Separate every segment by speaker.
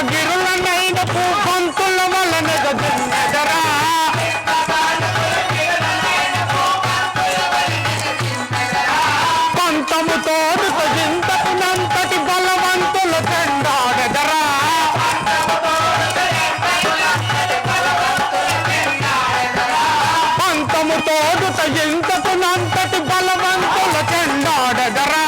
Speaker 1: గిరులనైన పూపంతుల వలన గదిన్నెదరా పంతము తోడుత జింతకునంతటి బలవంతుల చెండాడెదరా పంతము తోడుత జింతకునంతటి బలవంతుల చెండాడెదరా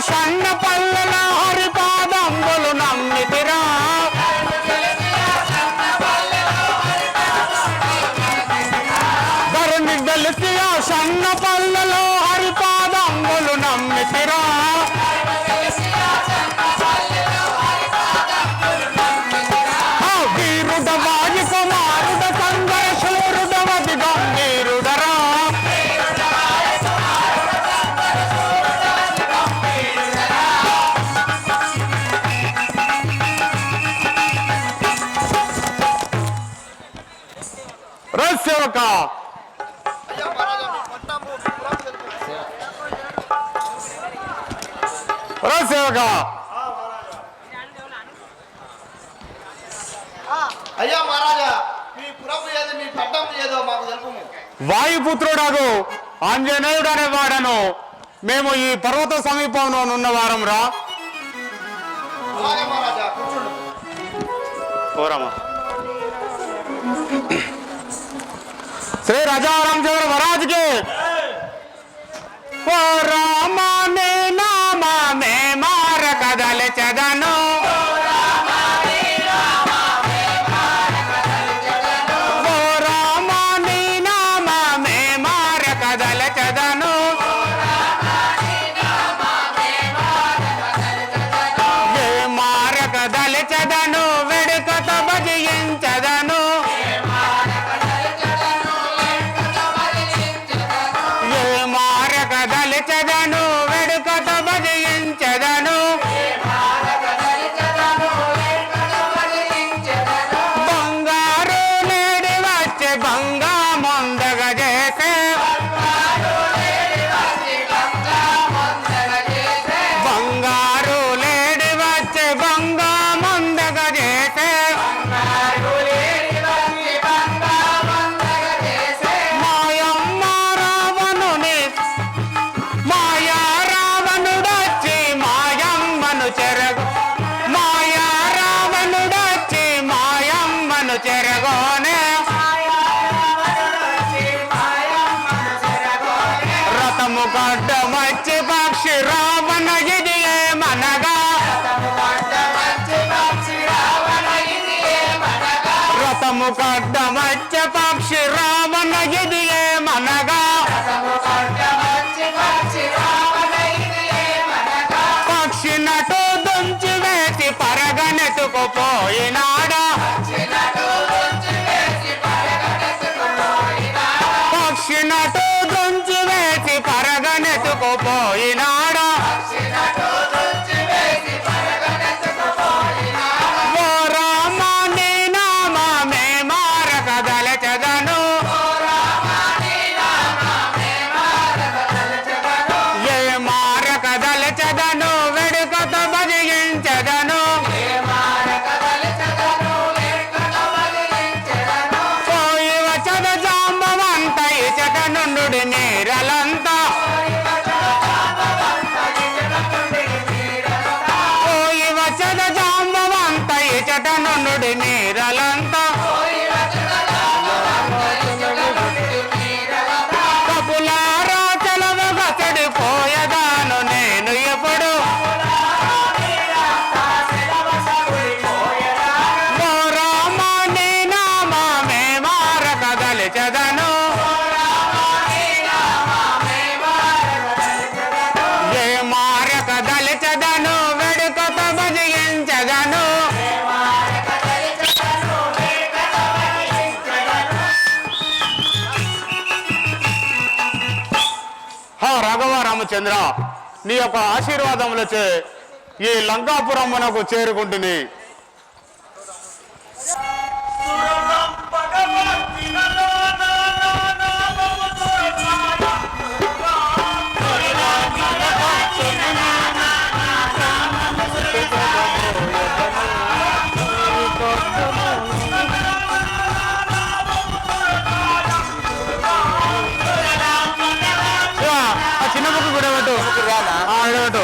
Speaker 1: సన్న పల్లెల హరిపాదంబులు నమ్మితిరా ధరణి వెలిసి ఆ సన్న పల్లెలో హరిపాదంబులు నమ్మితిరా వీరుడ వాయి కుమారుడ సంగర శూరుడ వది గంభీరుడరా సేవక సేవక
Speaker 2: అయ్యా మహారాజా మీ పురపు ఏది మీ పట్టం ఏదో మాకు తెలుపు
Speaker 1: వాయుపుత్రుడాగు ఆంజనేయుడు అనే వాడను మేము ఈ పర్వత సమీపంలో ఉన్న వారం రా
Speaker 2: మహారాజా కూర్చోండి
Speaker 1: పోరమ్మా श्री राजा रामचंद्र महाराज के ओ राम ने नाम में मार कदल चदनो ओ राम ने नाम में मार कदल चदनो ये मार कदल चदनो वेड़कत भजिंचदनो చదను వెడుకత భజించదను బంగారు నేడి వచ్చే బంగా మొందగ చేసే బంగారు లేడి వచ్చే బంగా మొందగ చేసే మాయమ్మ రావణుని మాయా రావణుడొచ్చి మాయమ్మను చెరగోనే రథము గడ్డమచ్చి పక్షి రావణ ఇది ఏమనగా రథము గడ్డమచ్చి పక్షి రావణ ఇది ఏమనగా పక్షి నటు దుంచి వేసి పరగనెతుకుపోయినాడా పక్షి నటు దుంచి వేసి పరగనెతుకుపోయినాడా ఓ రామ నీ నామమే మారక దలచదను ఏ మారక దలచదను వెడుకత భజించదను రాఘవ రామచంద్ర, నీ యొక్క ఆశీర్వాదములచే ఈ లంకాపురమునకు చేరుకుంటుంది. చిన్న బుక్ కూడా పెట్టు, పెట్టు.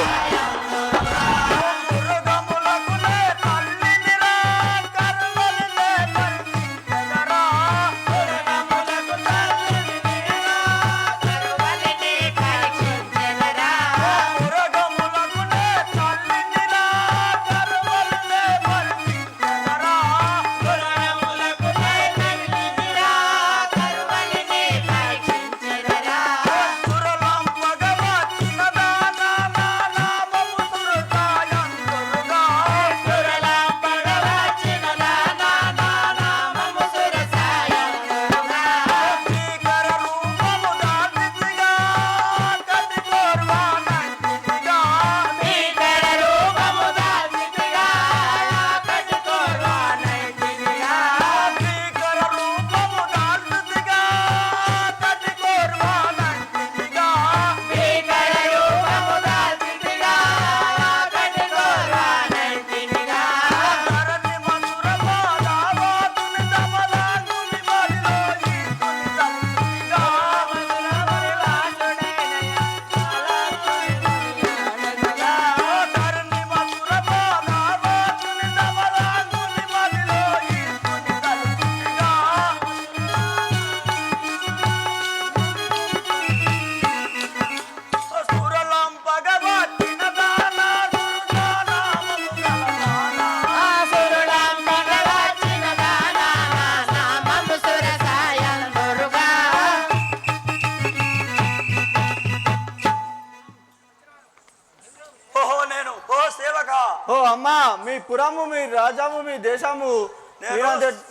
Speaker 3: ఓ అమ్మా, మీ పురము, మీ రాజాము, మీ దేశము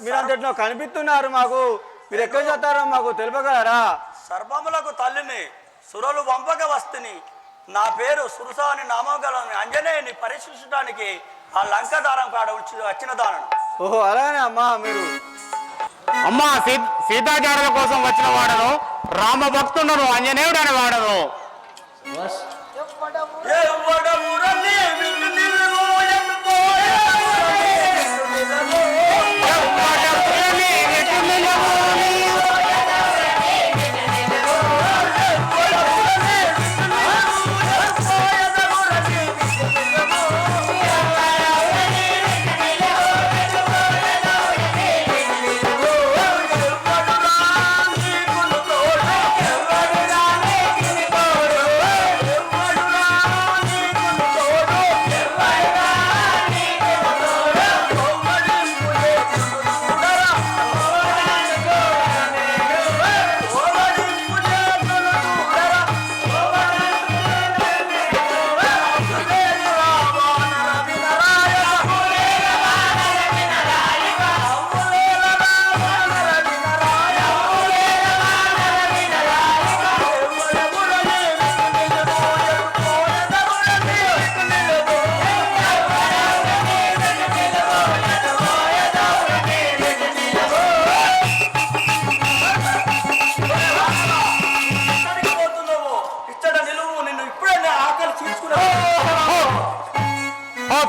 Speaker 3: మీరంతట్లో కనిపిస్తున్నారు మాకు. మీరు ఎక్కడ చేస్తారో మాకు తెలుపగలరా?
Speaker 4: సర్వములకు తల్లిని సురలు వంపక వస్తుని. నా పేరు సురస అని నామం గల అంజనేయుని పరీక్షించడానికి ఆ లంక దారం కాడ వచ్చిన దానను.
Speaker 3: ఓహో, అలానే అమ్మా. మీరు
Speaker 1: అమ్మా సీతాచారుల కోసం వచ్చిన వాడను, రామ భక్తుడను, ఆంజనేయుడు అనే వాడను.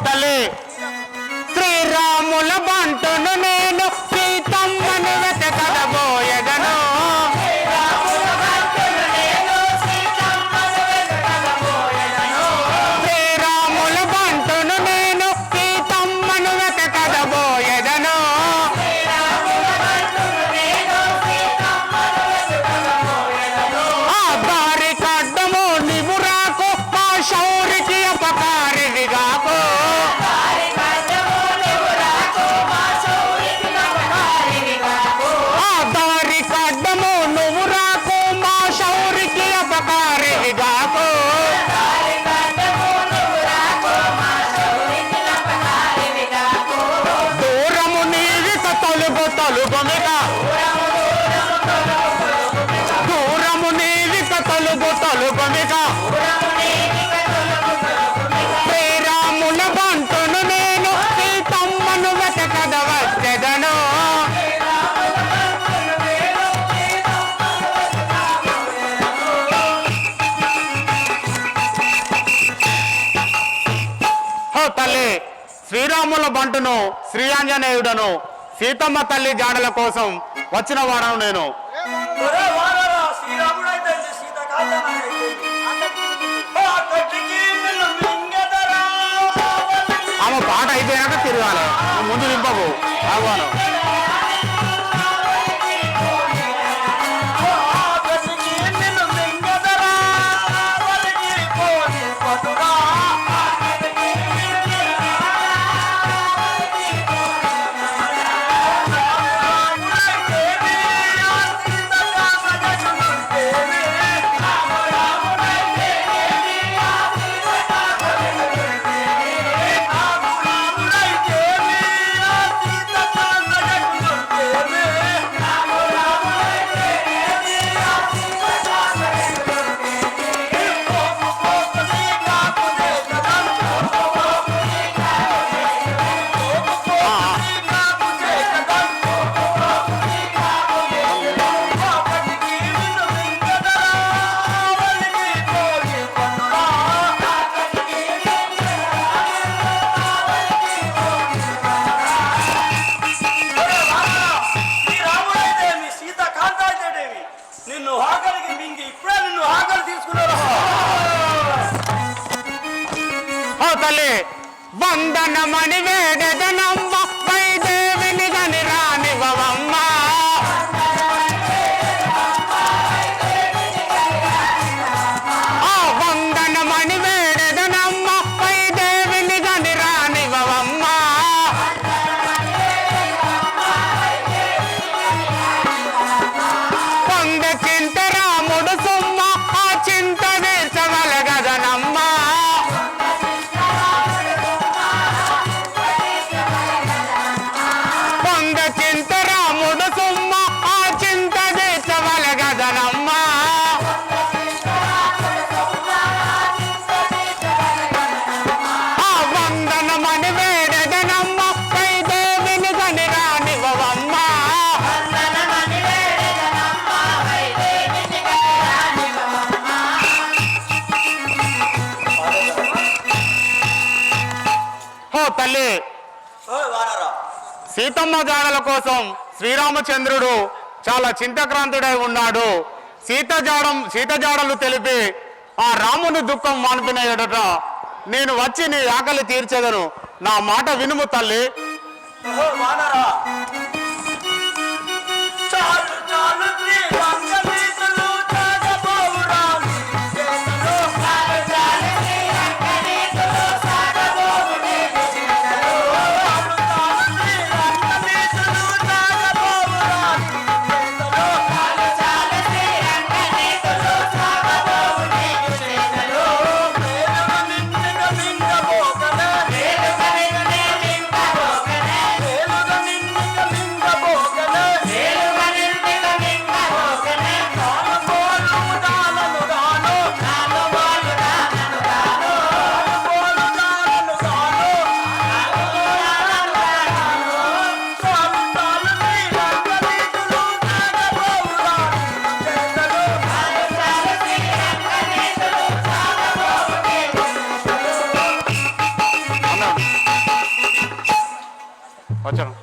Speaker 1: తల్లి శ్రీరాముల బంటును నేను, సీతమ్మను వెతకడబోయగను. శ్రీరాముల బంటును నేను, సీతమ్మను వెతకడబోయగను. ఆ దారి కడ్డము నీవు రాకు, మా శౌరికి అపకారిగాకు. దూరము నీవిక తలుగు తలుగుమిక, దూరము నీవిక తలుగు తలుగుమిక. శ్రీరాముల బంటును శ్రీ ఆంజనేయుడను సీతమ్మ తల్లి జాడల కోసం వచ్చిన వాడను నేను.
Speaker 4: ఒరే వానరా, శ్రీరాముడైతే సీతకాంతనైతే
Speaker 1: ఆమె పాట అయిపోయాక తిరగాలి, ముందు నింపకు ఆహ్వానం.
Speaker 4: నిన్ను ఆకలికి మింగి ఇప్పుడే నిన్ను ఆకలి తీసుకున్నారు.
Speaker 1: ఓ తల్లి వందనమణి వేడెదనమ్మ వైదేవిని గని రానివ్వమ్మ. వందనమణి వేడెదనమ్మ వైదేవిని గని రానివ్వమ్మ. పొంద చింత రాముడు సుమ్మ ఆ చింత తీర్చగలగదనమ్మ. పొంద చింత రాముడు సుమ్మ ఆ చింత తీర్చగలగదనమ్మ. వందనమణి వేడెదనమ్మ వైదేవిని గని రానివ్వమ్మ. ఓ తల్లి
Speaker 4: వానరా,
Speaker 1: సీతమ్మ జాడల కోసం శ్రీరామచంద్రుడు చాలా చింతక్రాంతుడై ఉన్నాడు. సీత జాడలు తెలిపి ఆ రాముని దుఃఖం మాన్పిన ఎడట నేను వచ్చి నీ ఆకలి తీర్చెదను. నా మాట వినుము తల్లి.
Speaker 4: వానరా, చాలు చాలు శ్రీరంగనీతులు సాగబోవురా నీ చేతలో. చాలు చాలు శ్రీరంగనీతులు సాగబోవు నీ చేతలో. చాలు చాలు శ్రీరంగనీతులు సాగబోవురా నీ చేతలో. చాలు చాలు శ్రీరంగనీతులు సాగబోవు నీ చేతలో. వేలుగ నిండుగ మింగబోకనే, వేలుగ నిండుగ మింగబోకనే, వేలుగ నిండుగ మింగబోకనే, వేలుగ నిండుగ మింగబోకనే. నాలుగోలు దానను గాను, నాలుగోలు దానను గాను, నాలుగోలు దానను గాను, నాలుగోలు దానను గాను. చాలు చాలు శ్రీరంగనీతులు సాగబోవురా నీ చేతలో. చాలు చాలు శ్రీరంగనీతులు సాగబోవు నీ
Speaker 1: వచ్చాను.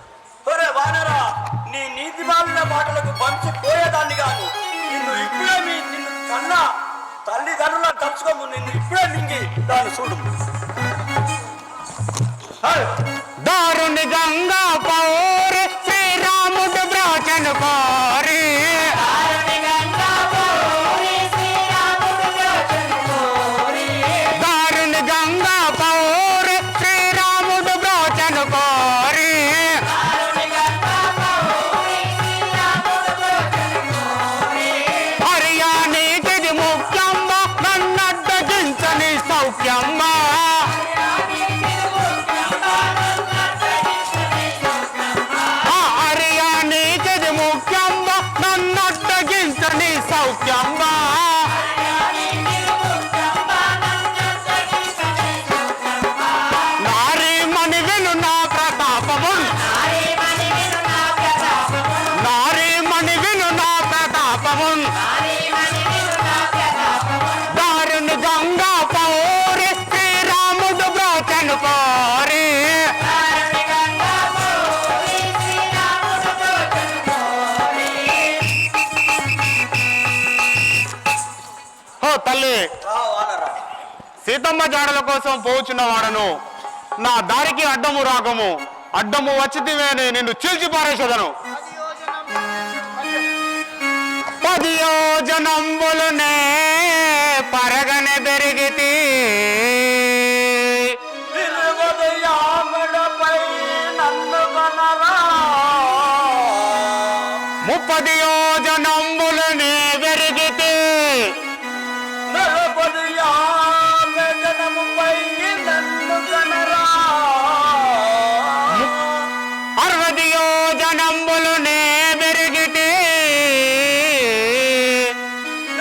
Speaker 4: ఒరే వానరా, నీ నీతి మాలిన మాటలకు పంచి పోయేదాన్ని గాను నిన్ను ఇప్పుడే నిన్ను కన్నా తల్లిదండ్రుల తలుచుకోము. నిన్ను ఇప్పుడే మింగి దాన్ని చూడు.
Speaker 1: దారుని గంగా పౌరి శ్రీరాముడు బ్రాచను కోరి. దారుని గంగా పౌరి శ్రీరాముడు బ్రాచను కోరి. హరియాణికిది ముఖ్యమ్మ నన్నడ్డగించని సౌఖ్యమ్మ. హరియాణికిది ముఖ్యమ్మ నన్నడ్డగించని సౌఖ్యమ్మ. నారీమణి విను నా ప్రతాపమున్, నారీమణి విను నా ప్రతాపమున్. దారుని గంగా పౌరి శ్రీరాముడు బ్రోచను కోరి. తల్లి
Speaker 4: వానరా
Speaker 1: సీతమ్మ జాడల కోసం పోచున్న వాడను, నా దారికి అడ్డము రాకము, అడ్డము వచ్చితివేని నిన్ను చీల్చి పారేసేదను. 10 యోజనంబులునే పరగనే పెరిగితి,
Speaker 4: 20 యామడపై నన్ను కనరా,
Speaker 1: 30 యోజనంబులునే పెరిగితి,
Speaker 4: 40 యామడముపై నన్ను కనరా,
Speaker 1: 60 యోజనంబులునే పెరిగితి,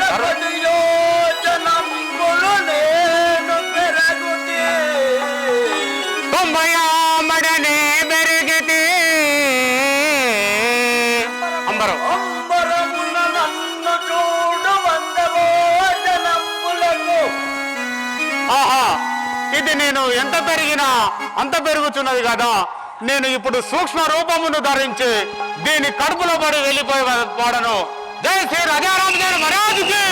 Speaker 4: 70 యోజనంబులు నేను పెరుగుతి,
Speaker 1: 90 ఆమడనే పెరిగితి. అంబరం
Speaker 4: అంబరమున నన్ను చూడు 100 యోజనంబులకు.
Speaker 1: ఆహా, ఇది నేను ఎంత పెరిగినా అంత పెరుగుతున్నది కదా. నేను ఇప్పుడు సూక్ష్మ రూపమును ధరించి దీని కడుపులో పడి వెళ్ళిపోయి వాడను. జై శ్రీ రాజారాం గారి మహారాజుకి.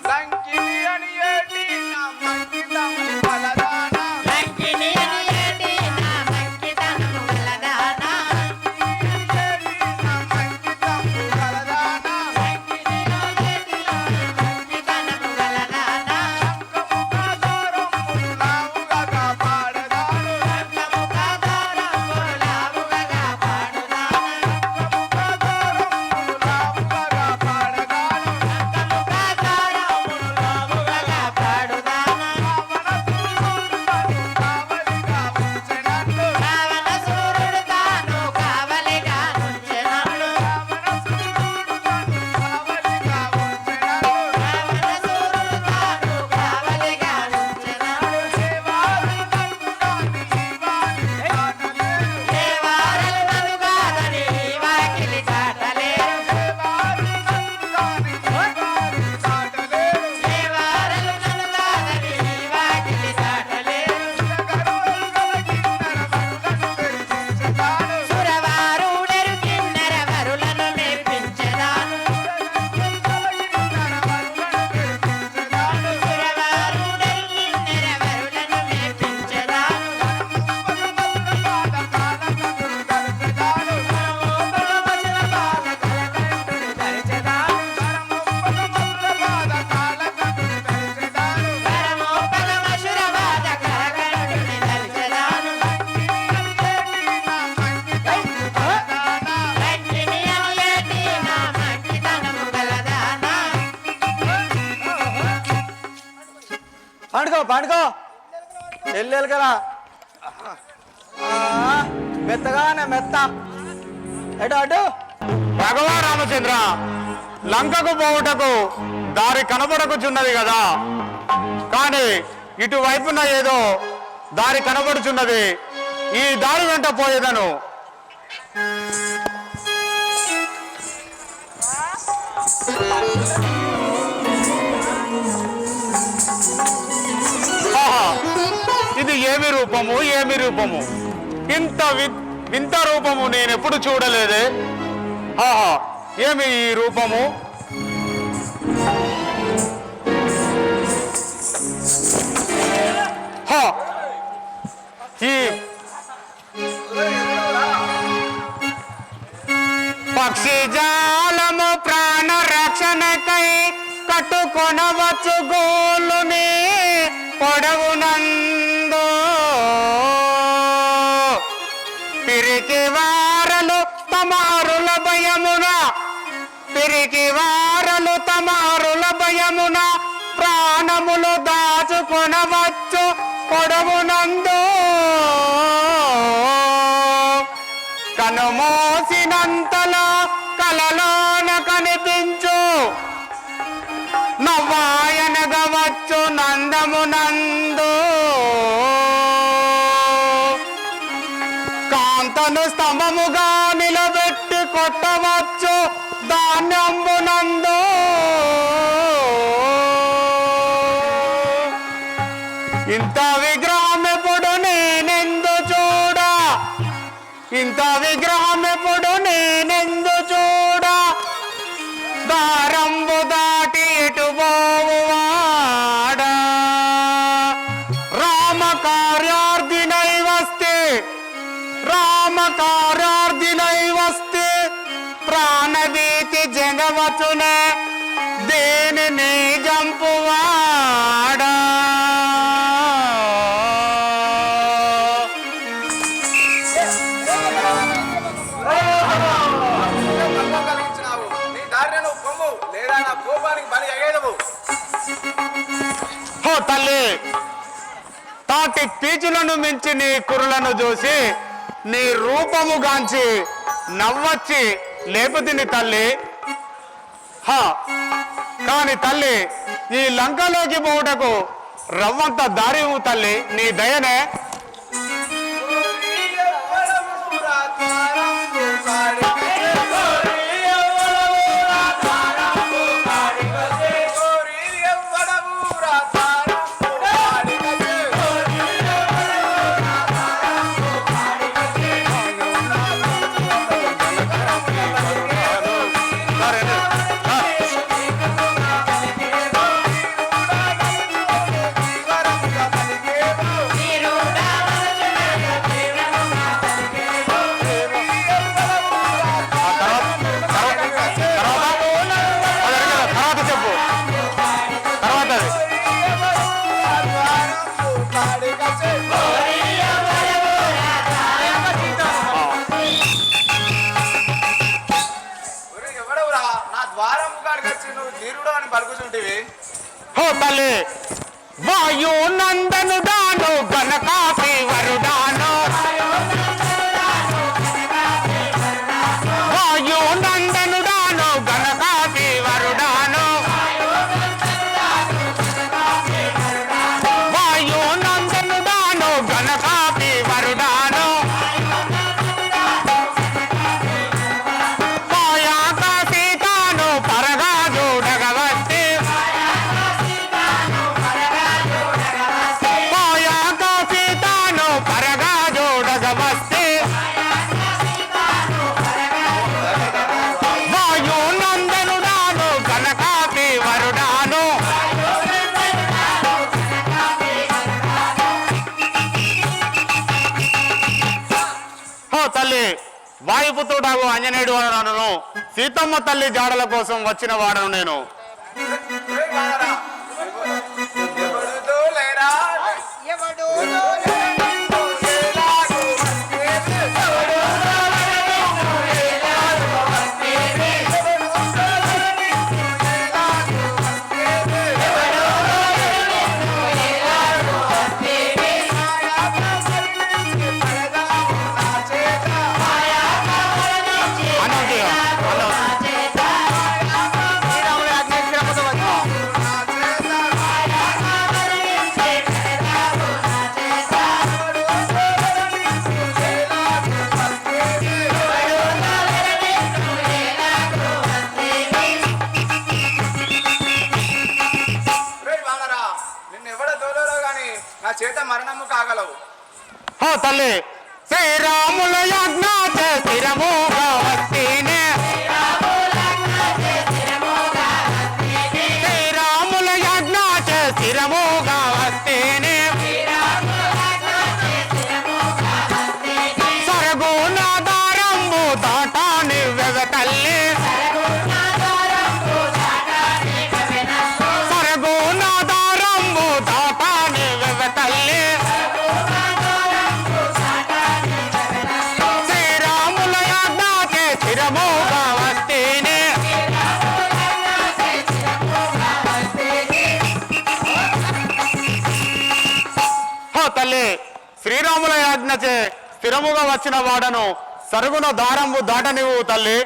Speaker 2: లంకిని అని ఏటి నా మంకితము బలదానా,
Speaker 5: లంకిని అని ఏటి నా మంకితనము గలదానా,
Speaker 2: ఏటి నా మంకితము బలదానా,
Speaker 5: లంకిని ఏటి నా మంకితనము గలదానా,
Speaker 2: కముకాదారము లావుగా కాపాడదాను,
Speaker 5: కముకాదారము లావుగా కాపాడుదానా,
Speaker 2: కముకాదారము లావుగా కాపాడదాను,
Speaker 5: కముకాదారము లావుగా కాపాడుదానా,
Speaker 2: రావణ సూరుడు తాను కావలిగా ఉంచెనట్లు,
Speaker 5: రావణ సూరుడు తాను కావలిగా ఉంచెనట్లు,
Speaker 2: రావణ సూరుడు తాను కావలిగా ఉంచెనట్లు,
Speaker 5: దేవారలు నన్ను కాదని ఈ వాకిలి చాటలేరు, దేవారలు నన్ను కాదని ఈ వాకిలి చాటలేరు, సురవారుడెరు కిన్నెర వరులను మెప్పించెదాను, సురవారుడెరు కిన్నెర వరులను మెప్పించెదాను, పరమశివ పాద కలకంఠుడు తరిచెదాను, పరమశివ పాద కలకంఠుని తరిచెదాను, లంకిని అని ఏటి నా మంకితనము గలదానా,
Speaker 3: పండుకో ఎల్లెలు కదా మెత్తగానే మెత్త అటు
Speaker 1: భగవా రామచంద్ర, లంకకు పోవుటకు దారి కనబడకుచున్నది కదా, కానీ ఇటువైపున ఏదో దారి కనబడుచున్నది. ఈ దారి వెంట పోయేదను. ఆహా, ఇది ఏమి రూపము, ఇంత వింత రూపము నేను ఎప్పుడు చూడలేదే. ఆహా, ఏమి ఈ రూపము? హా, ఈ పక్షి జాలము ప్రాణ రక్షణకై కట్టుకొనవచ్చు గోలుని పొడవునందు, పిరికి వారలు తమారుల భయమున ప్రాణములు దాచుకొనవచ్చు పొడవునందు, కనుమోసినంతలో కలలోన కనిపించు నవ్వాయనగవచ్చు నందమునందు, కాంతను స్తంభముగా నిలబెట్టి కొట్టవచ్చు ధాన్యంబునందు, ఇంత విగ్రహం ఎప్పుడు నేనెందు చూడ, ఇంత విగ్రహం ఎప్పుడు నేనెందు చూడ, దారంబు దాటి
Speaker 2: నా కోపానికి బలి అయ్యేదవు.
Speaker 1: హో తల్లి, తాటి పీచులను మించి నీ కురులను చూసి నీ రూపము గాంచి నవ్వొచ్చి లేపుతిని తల్లి. కాని తల్లి, ఈ లంకలోకి పోవుటకు రవ్వంత దారి తల్లి, నీ దయనే. హో తల్లి, వాయు నందను దాను గణకాపి వరుడాను, వాయు నందను దాను గణకాపి వరుడాను, వాయు నందను దాను గణకాపి వరుడాను, పాయాక సీతాను పరగా చూడగవచ్చి, పాయాక సీతాను పరగా చూడగవచ్చి, వాయు నందను దాను గణకాపి వరుడాను. హో తల్లి, వాయుపుత్రుడాగు ఆంజనేయుడు వాడను, సీతమ్మ తల్లి జాడల కోసం వచ్చిన వాడను నేను. అన్నయ్య,
Speaker 2: నిన్నెవడ తోలరో గాని నా చేత మరణము కాగలవు.
Speaker 1: హో తల్లి, శ్రీరాముల యజ్ఞ స్థిరముగా వస్తేనే, శ్రీరాముల యజ్ఞ స్థిరముగా వస్తేనే, సరగుణాధారంబు దాటాని వెగతల్లి, సరగుణాధారంబు దాటాని వెగతల్లి, శ్రీరాముల యజ్ఞ స్థిరముగా వస్తేనే. హో తల్లి, శ్రీరాముల యాజ్ఞచే స్థిరముగా వచ్చిన వాడను సరుగున దారంబు దాటనివు తల్లి.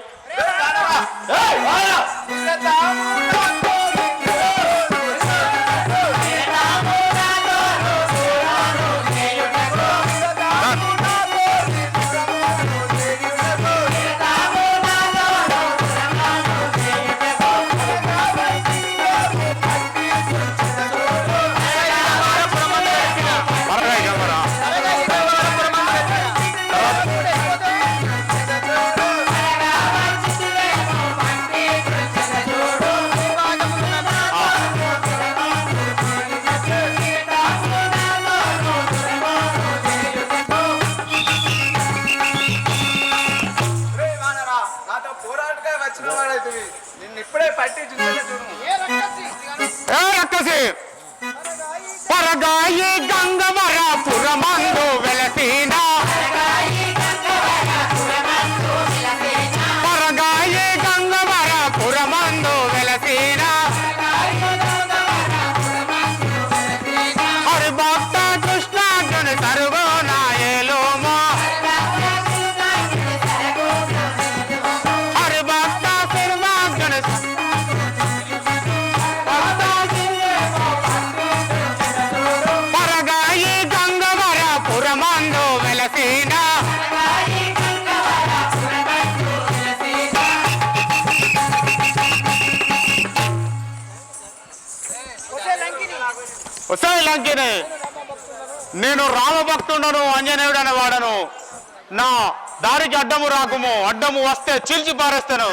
Speaker 2: నిన్నిప్పుడే పట్టి చూడు.
Speaker 1: ఏ రక్కసి, పరగాయి గంగవర పురమందు వెలసిన, పరగాయి గంగవర పురమందు వెలసిన, లంకిని నేను రామభక్తుండను ఆంజనేయుడు అనే వాడను. నా దారికి అడ్డము రాకుము, అడ్డము వస్తే చీల్చి పారేస్తాను.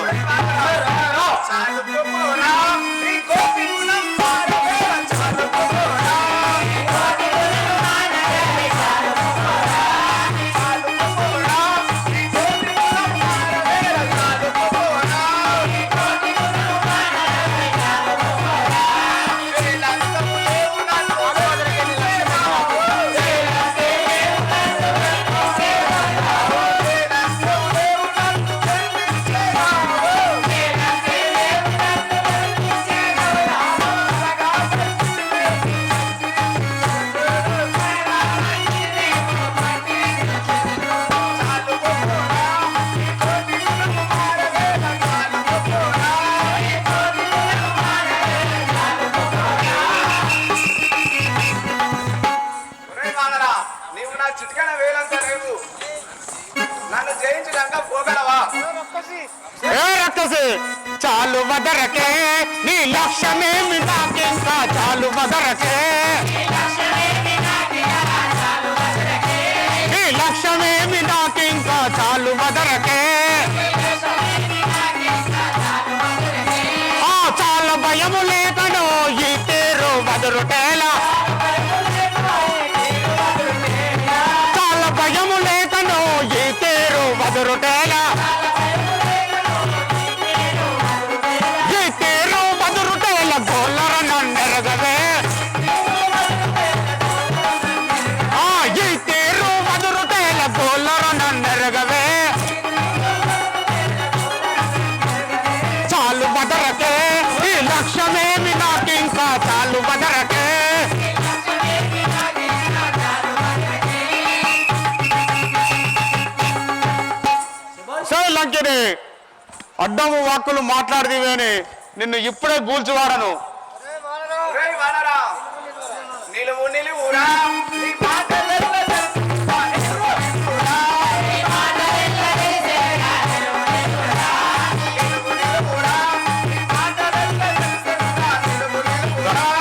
Speaker 2: నీవు నా చిటికన వేలంతా లేవు, నన్ను జయించడాక పోగలవా?
Speaker 1: ఏ రక్కసి చాలు వదరకే, నీ లక్ష్యమేమి నాకింకా చాలు వదరకే, నీ లక్ష్యమేమి నాకింకా చాలు వదరకే. ఆ చాలా భయము లేకనో ఈ తేరు వదరుటేలా, చాలా భయము లేకనో ఈ తేరు వదరుటేలా, ఈ తేరు వదరుటేల గోల్లర నన్నెరగవే, ఈ తేరు వదరుటేల గోల్లర నన్నెరగవే. చాలు వదరకే, ఈ లక్ష్యమేమి నాకింకా చాలు వదరకే. లంకిని అడ్డము వాక్కులు మాట్లాడిదివేని నిన్ను ఇప్పుడే గూల్చివాడను.
Speaker 2: నిలువు నిలువురా నీ మాటలెల్ల తెలుసురా, నిలువు నిలువురా నీ మాటలెల్ల తెలుసురా, నిలువు నిలువురా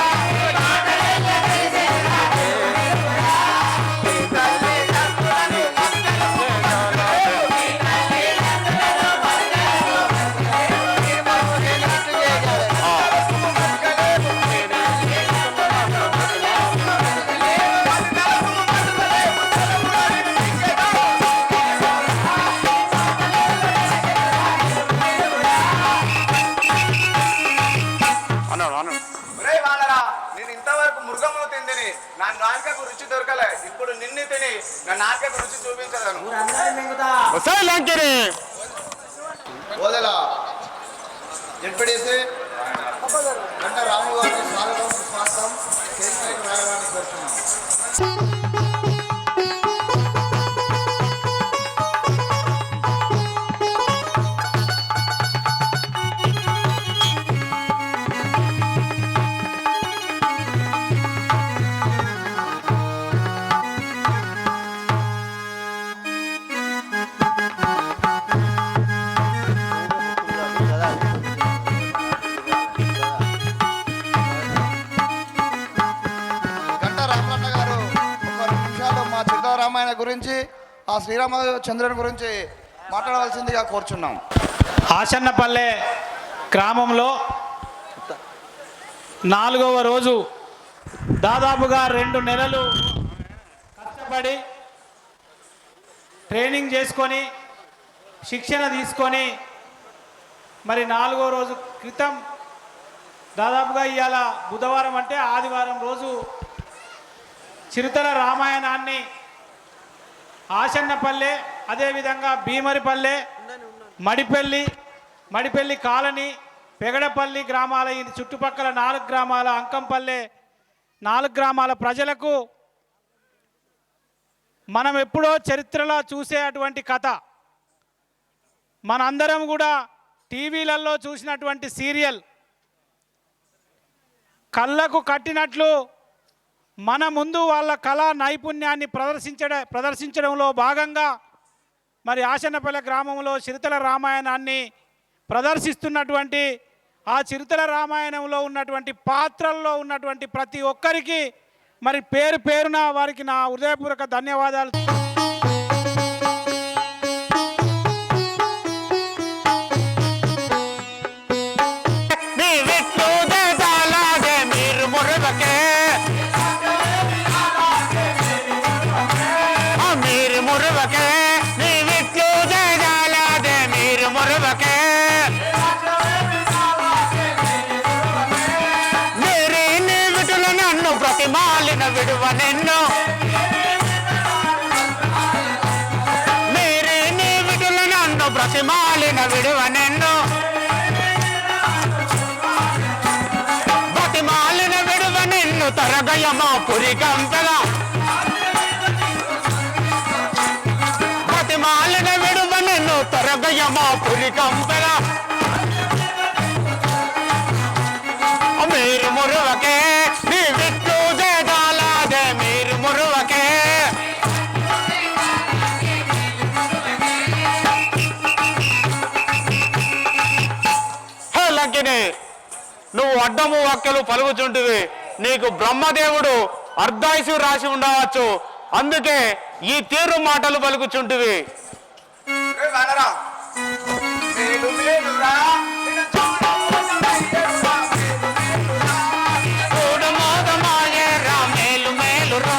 Speaker 2: నేను ఇంతవరకు మృగము తిందిని, నా నాలుకకు రుచి దొరకలే, ఇప్పుడు నిన్ను తిని నా నాలుకకు రుచి చూపించదను.
Speaker 1: లంకిని
Speaker 2: ఓదలా జడ్పడేసి గంట రాము గారిని స్వాగతం సుస్వాగతం కేంద్రం రాయడానికి కోరుతున్నాం. రామాయణ గురించి, ఆ శ్రీరామచంద్రుని గురించి మాట్లాడవలసిందిగా కోరుచున్నాం.
Speaker 6: ఆశన్నపల్లె గ్రామంలో 4వ రోజు దాదాపుగా 2 నెలలు కష్టపడి ట్రైనింగ్ చేసుకొని శిక్షణ తీసుకొని మరి 4వ రోజు క్రితం దాదాపుగా ఇవాళ బుధవారం అంటే ఆదివారం రోజు చిరుతల రామాయణాన్ని ఆశన్నపల్లె, అదేవిధంగా భీమరిపల్లె, మడిపల్లి కాలనీ, పెగడపల్లి గ్రామాల ఈ చుట్టుపక్కల 4 గ్రామాల అంకంపల్లె 4 గ్రామాల ప్రజలకు మనం ఎప్పుడో చరిత్రలో చూసే అటువంటి కథ, మనందరం కూడా టీవీలలో చూసినటువంటి సీరియల్ కళ్ళకు కట్టినట్లు మన ముందు వాళ్ళ కళా నైపుణ్యాన్ని ప్రదర్శించడంలో భాగంగా మరి ఆశన్నపల్లె గ్రామంలో చిరుతల రామాయణాన్ని ప్రదర్శిస్తున్నటువంటి ఆ చిరుతల రామాయణంలో ఉన్నటువంటి పాత్రల్లో ఉన్నటువంటి ప్రతి ఒక్కరికి మరి పేరు పేరున వారికి నా హృదయపూర్వక ధన్యవాదాలు.
Speaker 1: నీ విట్లు దేశాలాగే మీరు మురుగకే మీరు మురుగకే నీ విట్లు దేశాలాగే మీరు మురుగకే మీరి నీ విటులు నన్ను ప్రతిమాలిన విడువ నిన్ను మీరి నీ విటులు నన్ను ప్రతిమాలిన విడువ నిన్ను మాలిన విడువ నిన్ను తరగయమా పురి కంపెల మాలిన విడువ నిన్ను తరగయమా పురి కంపెల మీరు మురువకే నీ విట్లు దేదాలాదే మీరు మురువకే లంకిని నువ్వు అడ్డము వాక్యలు పలుకుచుంటివి నీకు బ్రహ్మదేవుడు అర్ధాయుసు రాసి ఉండవచ్చు అందుకే ఈ తీరు మాటలు పలుకుచుంటివి మేలు మేలు రా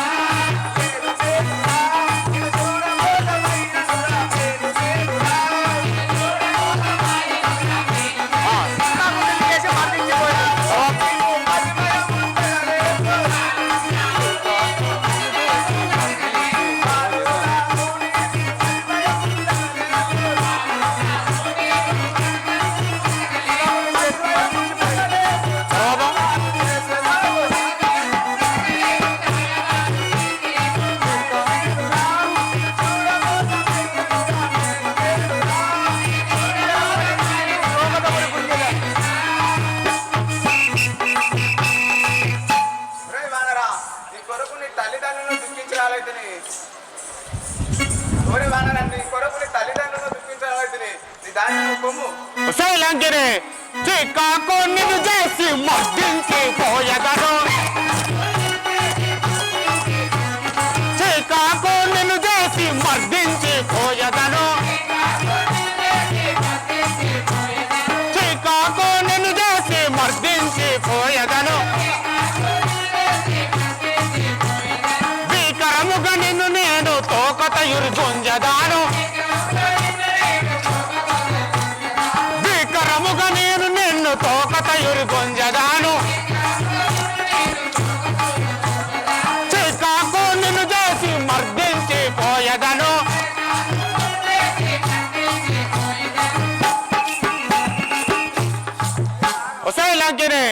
Speaker 1: లంకిని చిక్కాకు నిన్ను చేసి మద్దించి పోయగను చిక్కాకు నిన్ను చేసి మద్దించి పోయగను చిక్కాకు నిన్ను చేసి మర్దించి పోయగను భీకరముగా నిన్ను నేను తోకత యుర్జుంజదాను భీకరముగా నేను నిన్ను తోకత యుర్జుంజదాను చిక్కాకు నిన్ను చేసి మర్దించి పోయగను లంకిని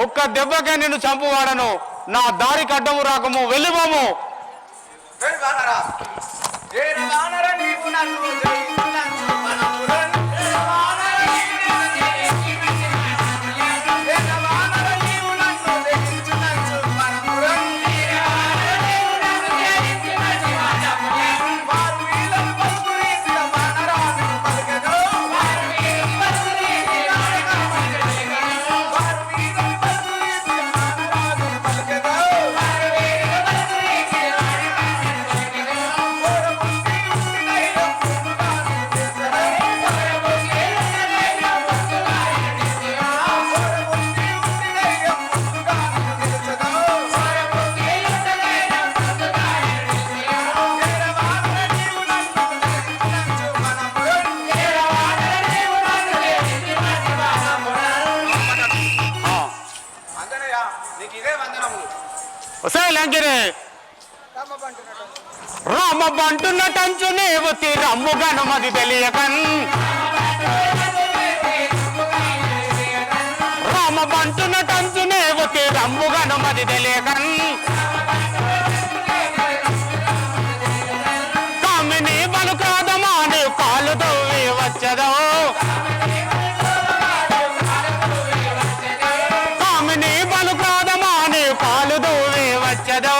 Speaker 1: ఒక్క దెబ్బకే నిన్ను చంపువాడను నా దారి కడ్డము రాకము వెళ్ళిపోము లంకిని రామ బంటున్నటంచు నీవు తీరమ్ముగను మది తెలియకన్ రామ బంటున్నటంచు నీవు తీరమ్ముగను మది తెలియకన్ కామిని బలుకాదమా నీవు కాలు తవ్వి వచ్చదో కామిని బలుకాదమా నీవు కాలు తవ్వి వచ్చదో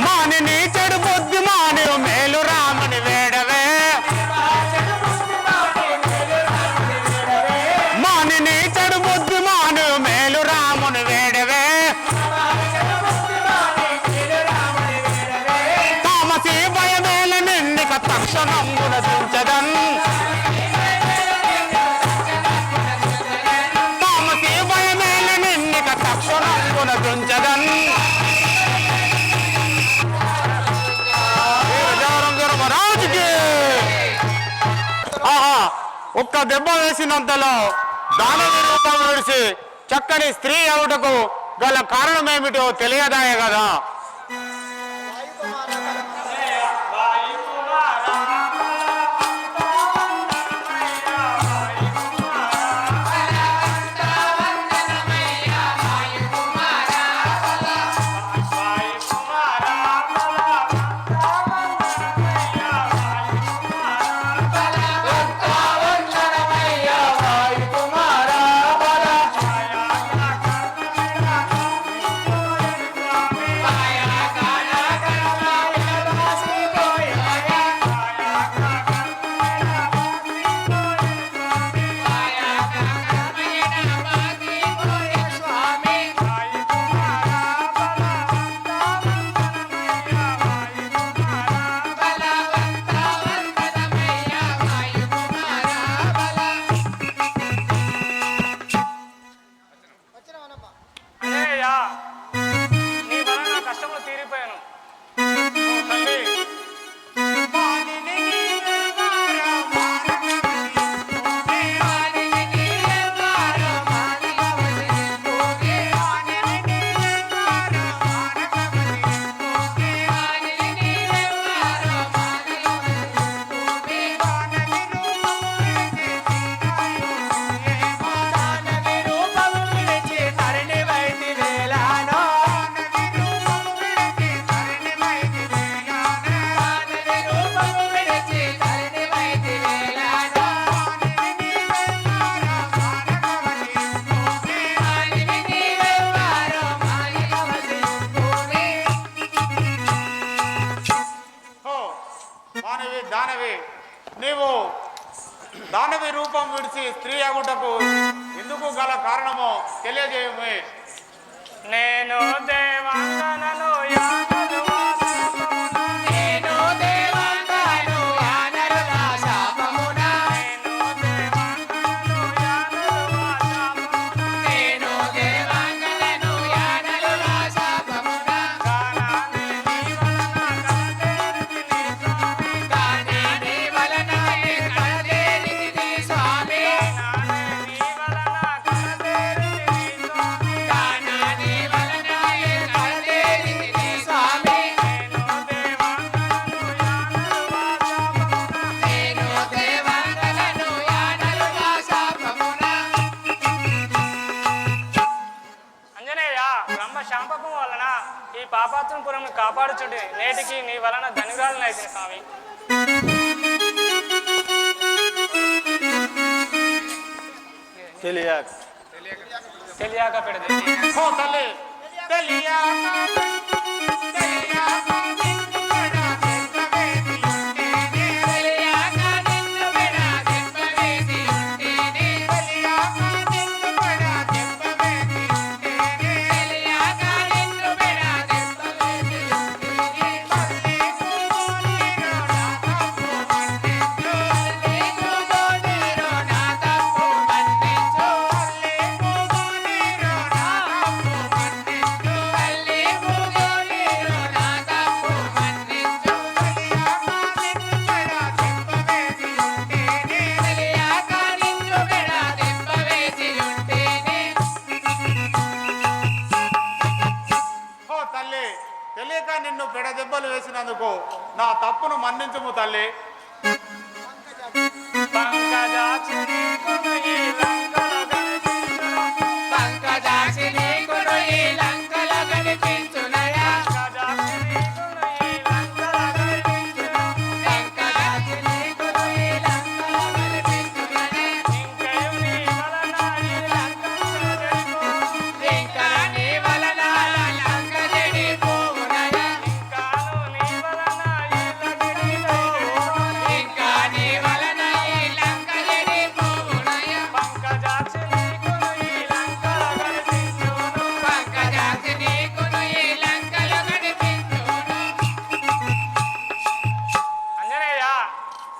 Speaker 1: మాని చెడు బుద్ధి మాని మేలు రాముని వేడవే మాని చెడు బుద్ధి మాని తక్షణంబున తుంచదన్ తామసీ భయమేల నిన్నిక తక్షణంబున తుంచదన్ మహారాజుకి ఆహా ఒక్క దెబ్బ వేసినంతలో దానవి రూపం విడిచి చక్కని స్త్రీ అవుటకు గల కారణమేమిటో తెలియదాయే కదా.
Speaker 6: నీ వల్ల నా కష్టములు తీరిపోయాను.
Speaker 1: దానవి నీవు దానవి రూపం విడిచి స్త్రీ అగుటకు ఎందుకు గల కారణమో తెలియజేయమే.
Speaker 6: నేను దేవాంగనను శాంపకం వలన ఈ పాపాత్మపురం కాపాడుచుడి నేటికి నీ వలన ధన్యురాలనైతే స్వామి. తెలియక పెడదే
Speaker 1: తెలియక నిన్ను పెడదెబ్బలు వేసినందుకు నా తప్పును మన్నించుము తల్లి.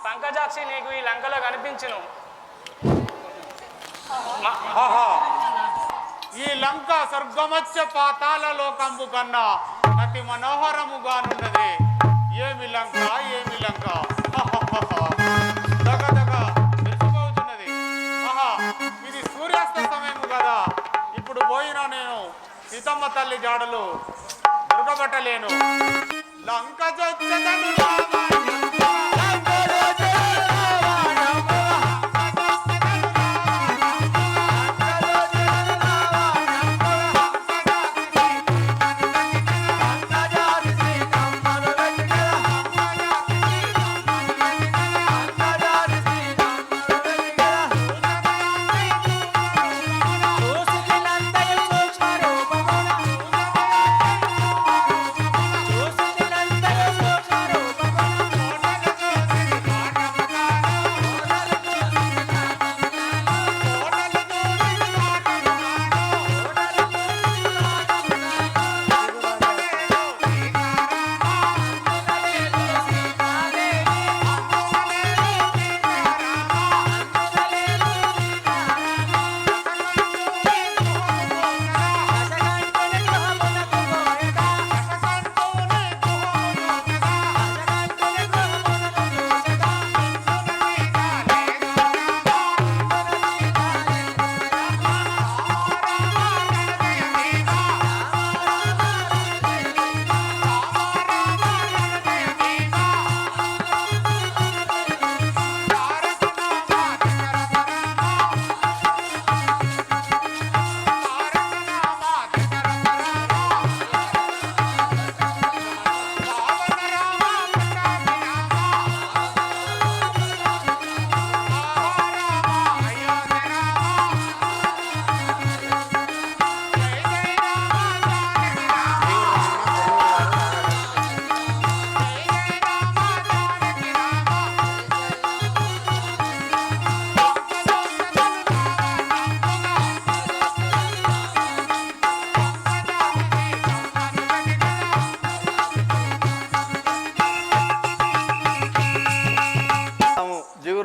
Speaker 7: పంకజాక్షి నీకు ఈ లంకలో కనిపించును.
Speaker 1: ఆహా, ఈ లంక స్వర్గమత్స్య పాతాల లోకంబు కన్నా అతి మనోహరముగానున్నది. ఏమి లంక, ఏమి లంక, దగ దగ మెరిసిపోతున్నది. ఆహా, ఇది సూర్యాస్త సమయము కదా. ఇప్పుడు పోయినా నేను సీతమ్మ తల్లి జాడలు దొరకబట్టలేను. లంక చొచ్చదను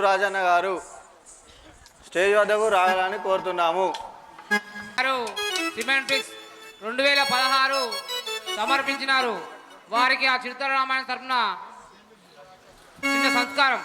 Speaker 3: రాజన్న గారు స్టేజ్ వద్దకు రావాలని కోరుతున్నాము.
Speaker 8: సిమెంట్ ఫిక్స్ 2016 సమర్పించినారు. వారికి ఆ చిరుతల రామాయణ తరఫున చిన్న సంస్కారం.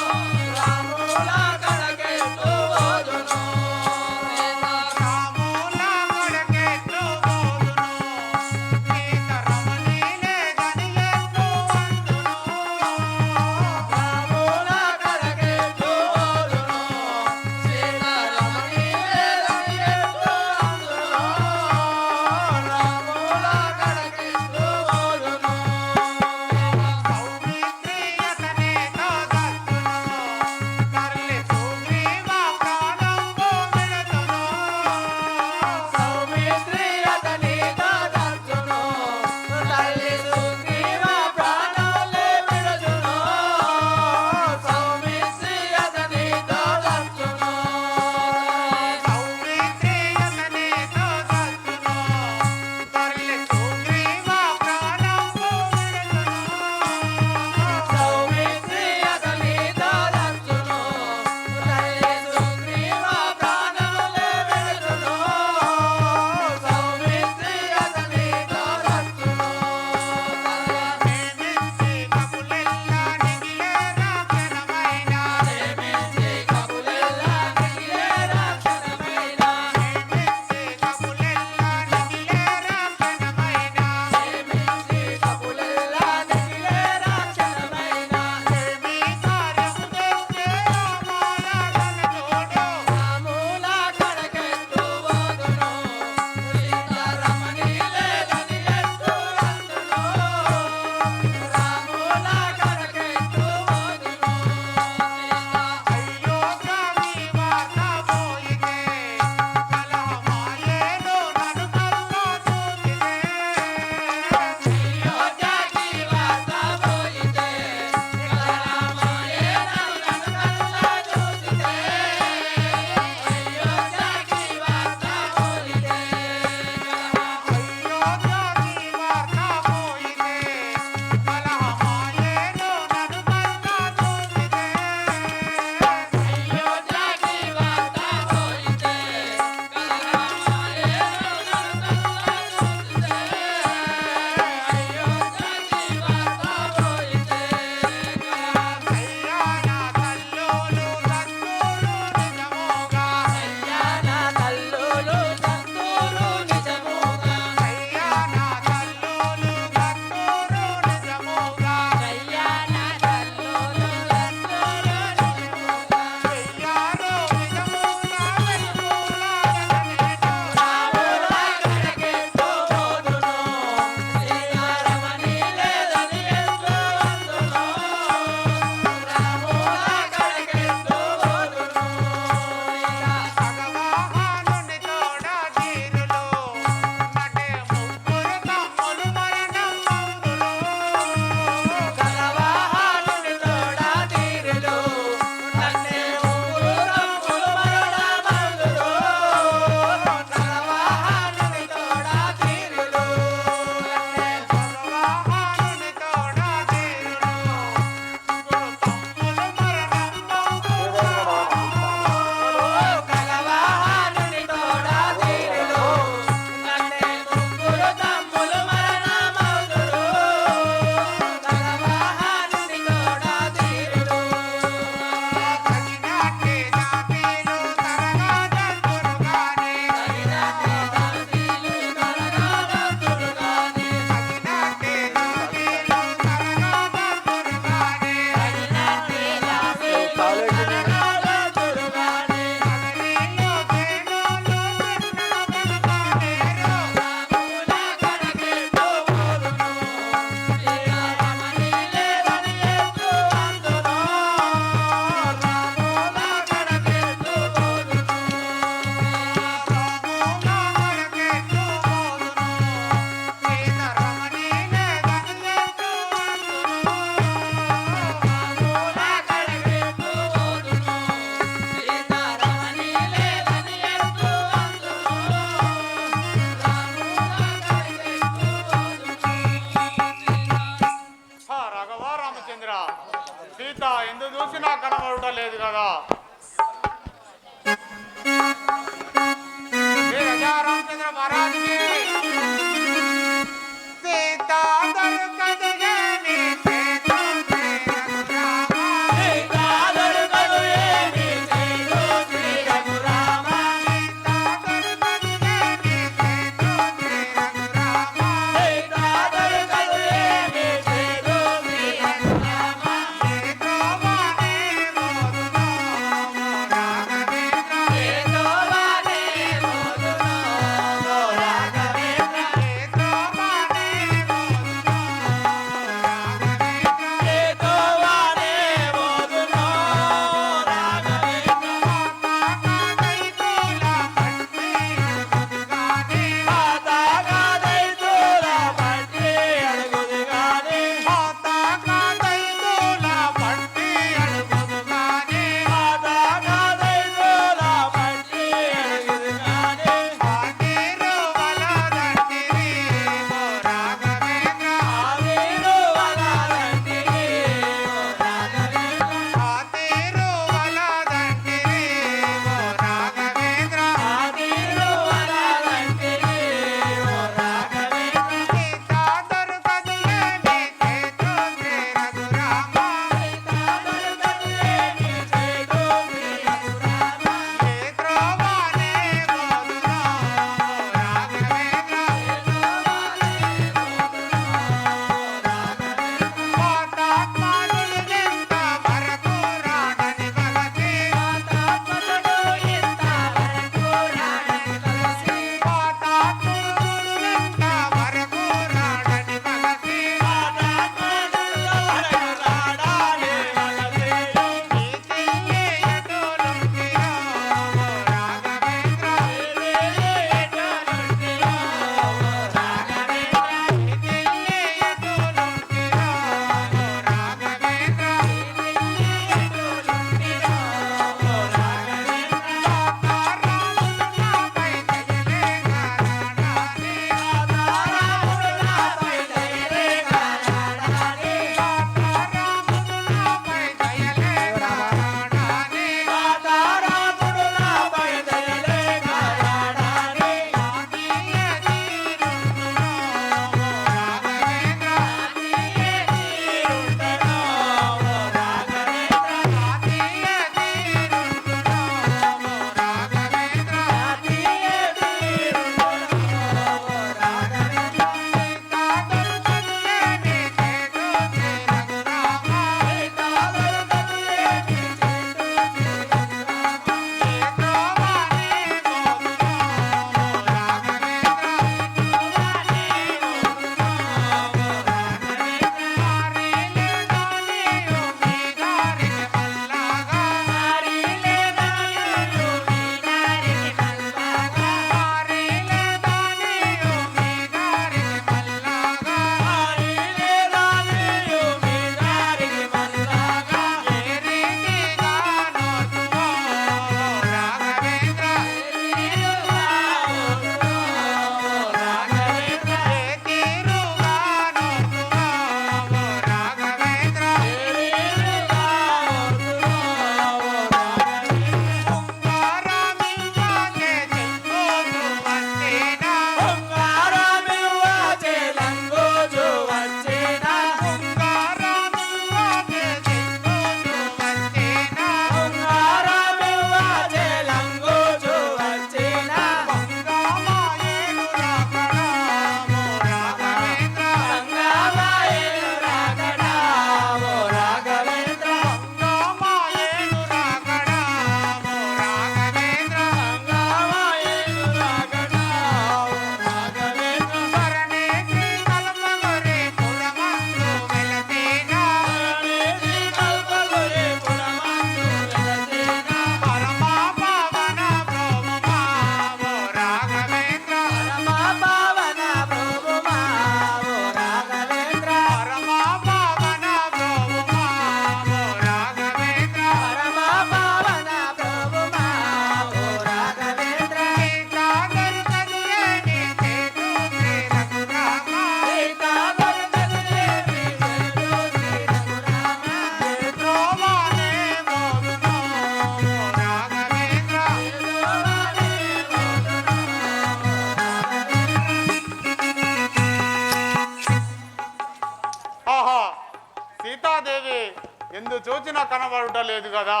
Speaker 1: కనబడటలేదు కదా.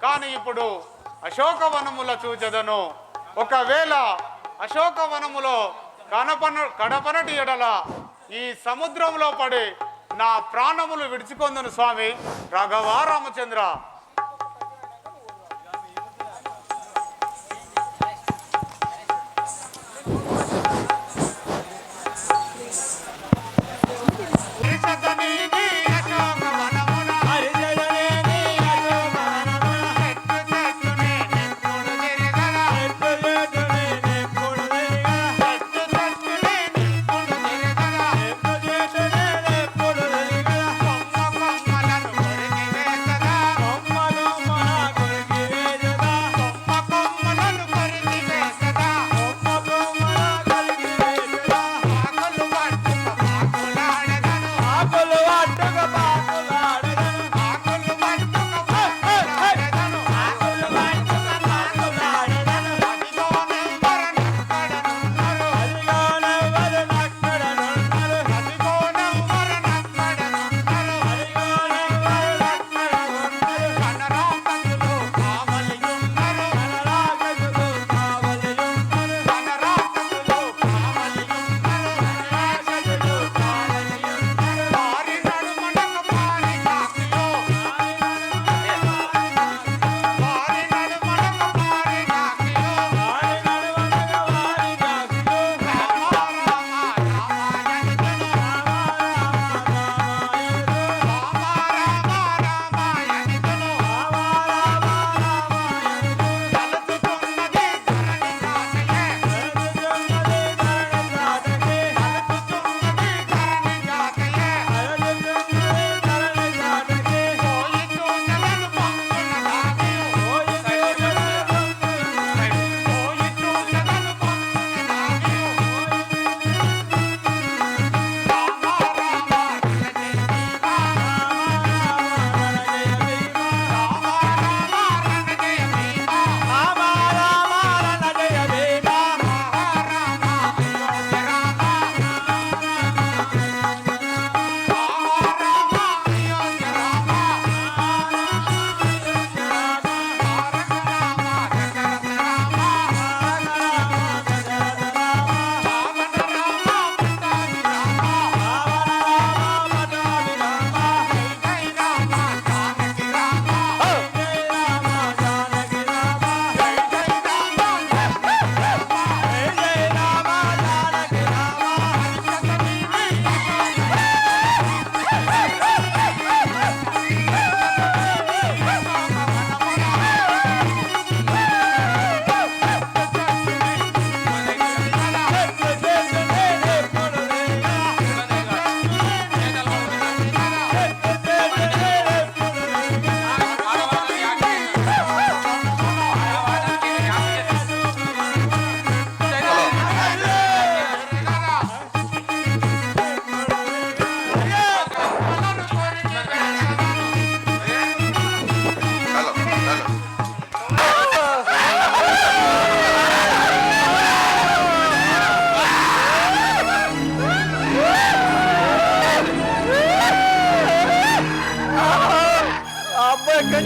Speaker 1: కానీ ఇప్పుడు అశోకవనముల చూచెదను. ఒకవేళ అశోకవనములో కడపనటి ఎడల ఈ సముద్రంలో పడి నా ప్రాణములు విడిచికొందును స్వామి. రాఘవ రామచంద్ర.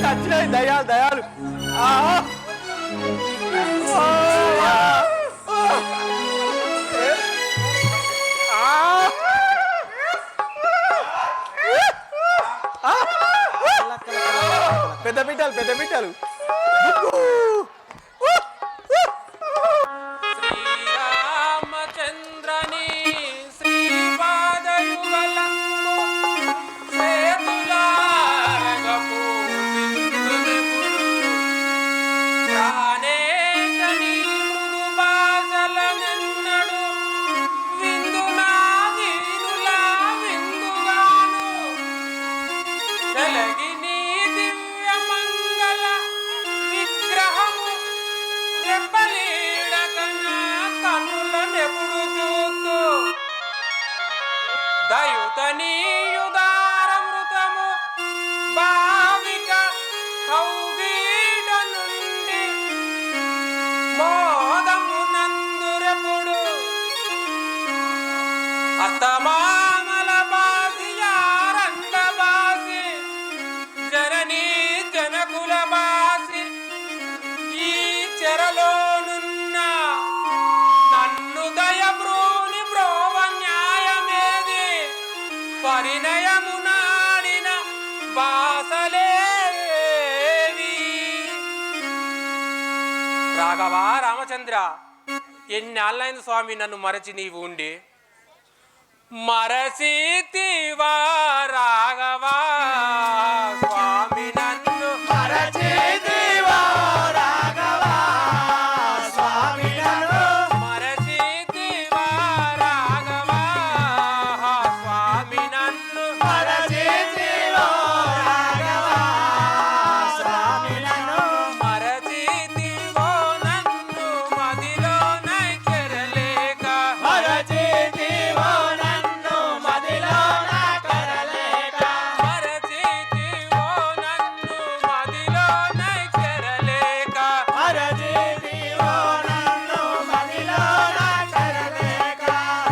Speaker 3: వచ్చినాయి దయాలు దయాలు. పెద్ద బిడ్డలు పెద్ద బిడ్డలు.
Speaker 9: శ్రీరామచంద్రని శ్రీపాదయుగలందు సేతులారగపు ప్రాణేశని మృదు భాషలనెన్నడు విందునా వీరులా విందుగాను వెలగిని దివ్య మంగళ విగ్రహము రెప్పలీడకనా కనులనెప్పుడు చూస్తూ దయుతనీయుదారమృతము భావిక కౌగీట నుండి మోదమునందురెప్పుడు అత్తమామల బాసి యారండ బాసి జననీ రాఘవా రామచంద్ర, ఎన్నాళ్ళైంది స్వామి నన్ను మరచి నీవు ఉండి? మరచితివా రాఘవా స్వామి నన్ను
Speaker 3: మరచితివా రాఘవా స్వామి నన్ను
Speaker 9: మరచితివా రాఘవా స్వామి నన్ను
Speaker 3: మరచితివా రాఘవా స్వామి నన్ను
Speaker 9: మరచితివో నన్ను మదిలో నైకెరలేక
Speaker 3: మరచితివా నన్ను మదిలో నాకరలేక
Speaker 9: మరచితివో నన్ను మదిలో నైకెరలేక
Speaker 3: మరచితివా నన్ను మదిలో నాకరలేక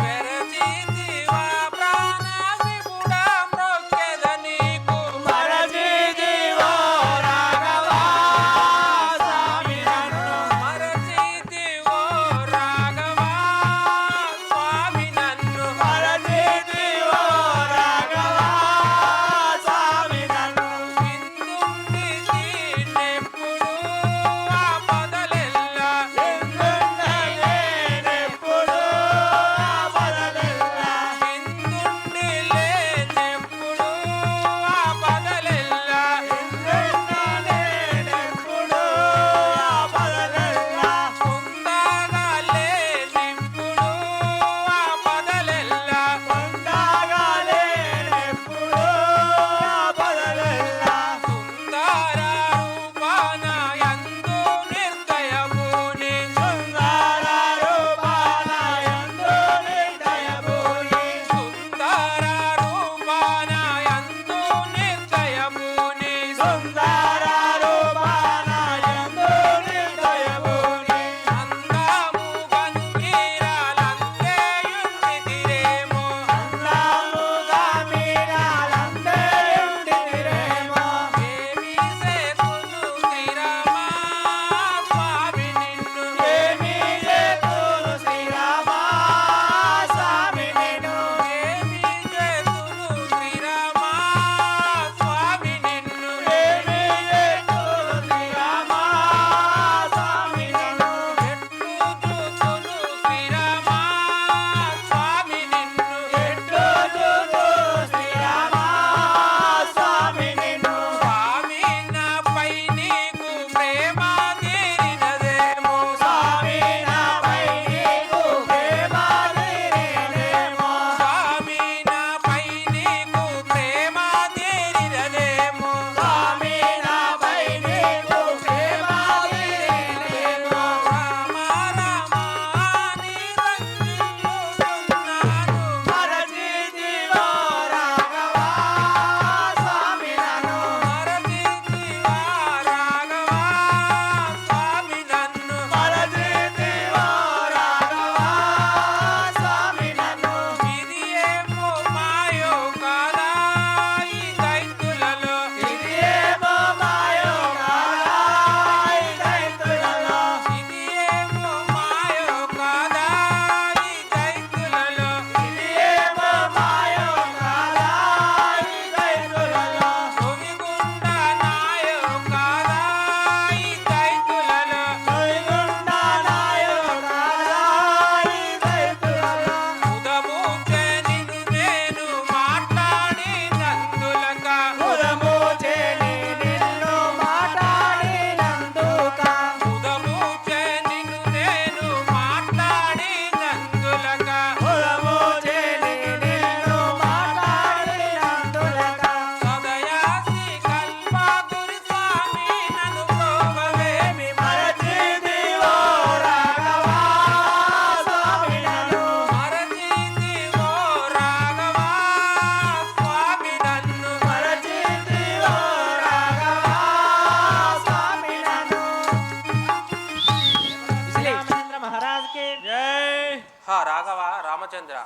Speaker 9: వెరచితివా ప్రాణశివుడా మ్రొక్కెద నీకు
Speaker 3: మరచితివా రాఘవా స్వామి నన్ను
Speaker 9: మరచితివో రాఘవా స్వామి నన్ను
Speaker 3: మరచితివా రాఘవా స్వామి నన్ను
Speaker 9: ఇందుండి నేనెప్పుడు ఆపదలెల్లా
Speaker 3: నేనెప్పుడు ఆపదలెల్లా
Speaker 9: ఇందుండి లేనెప్పుడు ఆపదలెల్లా
Speaker 3: నేనెప్పుడు ఆపదలెల్లా
Speaker 9: ఉందాగా లేనిప్పుడు ఆపదలెల్లా
Speaker 3: పొందగా లేనెప్పుడు ఆపదలెల్లా
Speaker 9: సుందర రూపాన యందు నిర్దయముని
Speaker 3: సుందర రూపాన యందు నిర్దయముని
Speaker 9: సుందర రూపాన యందు నిర్దయముని
Speaker 3: సుందర రూపాన యందు నిర్దయముని
Speaker 9: అందము గంగీరాలందేయుండితిరేమో
Speaker 3: అల్లాముగా మీరాలందయుండితిరేమో
Speaker 9: ఏమి సేతును శ్రీరామా స్వామి నిన్ను
Speaker 3: ఏమి చేతులు శ్రీరామా స్వామి నిన్ను
Speaker 9: ఏమి చేతును శ్రీరామా స్వామి నిన్ను
Speaker 3: ఏమి చేతులు శ్రీరామా స్వామి నిన్ను
Speaker 9: ఎట్లు చూతును శ్రీరామా స్వామి నిన్ను
Speaker 3: ఎట్లు చూతు శ్రీరామా స్వామి నిన్ను
Speaker 9: స్వామి నాపై నీకు ప్రేమ తీరినదేమో
Speaker 3: స్వామి నాపై నీకు ప్రేమ తీరేనేమో
Speaker 9: స్వామి నాపై నీకు ప్రేమ తీరినదేమో
Speaker 3: స్వామి నాపై నీకు ప్రేమ తీరేనేమో
Speaker 9: రామ రామ నీ రంజిల్లుతున్నాను
Speaker 3: మరచితివో రాఘవా స్వామి నన్ను
Speaker 9: మరచితివా రాఘవా స్వామి నన్ను
Speaker 3: మరచితివో రాఘవా స్వామి నన్ను
Speaker 9: ఇది ఏమో మాయో కాదా ఈ దైత్యులలో
Speaker 3: ఇది ఏమో మాయో కాదా ఈ దైత్యులలో
Speaker 9: ఇది ఏమో మాయో కాదా ఈ దైత్యులలో
Speaker 3: ఇది ఏమో మాయో కాదా ఈ దైత్యులలో
Speaker 9: తొలిగుండ నాయో కాదా ఈ దైత్యులలో
Speaker 3: తొలిగుండా నాయో కాదా ఈ దైత్యులలో
Speaker 9: ఉదమూచే నిన్ను నేను మాట్లాడినందులక
Speaker 3: ఉదమూచే నిన్ను మాట్లాడినందుక
Speaker 9: ఉదమూచే నిన్ను నేను మాట్లాడినందులక
Speaker 3: ఉదమూచే నిన్ను మాట్లాడినందులక
Speaker 9: సదయాసి కల్పగురి స్వామి నన్ను ప్రోవవేమి
Speaker 3: మరచితివో రాఘవా స్వామి నన్ను
Speaker 9: మరచితివో రాఘవా స్వామి నన్ను
Speaker 3: మరచితివో రాఘవా స్వామి నన్ను
Speaker 5: రామచంద్ర మహారాజ్ కి
Speaker 9: హా రాఘవ రామచంద్ర,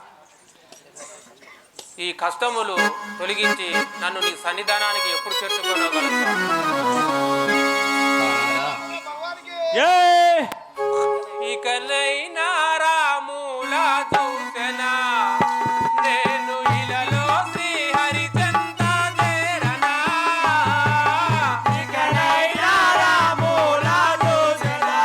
Speaker 9: ఈ కష్టములు తొలగించి నన్ను నీ సన్నిధానానికి ఎప్పుడు చేర్చుకోగలవు? ఇకనైనా రాముల చూసెనా నేను ఇలలో శ్రీహరిచంద్ర చేరనా
Speaker 3: ఇకనైనా రాముల చూసెనా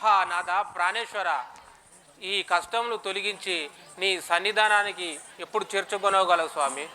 Speaker 9: హా నాథ ప్రాణేశ్వర, ఈ కష్టములు తొలగించి నీ సన్నిధానానికి ఎప్పుడు చేర్చుకొనగలవు స్వామి?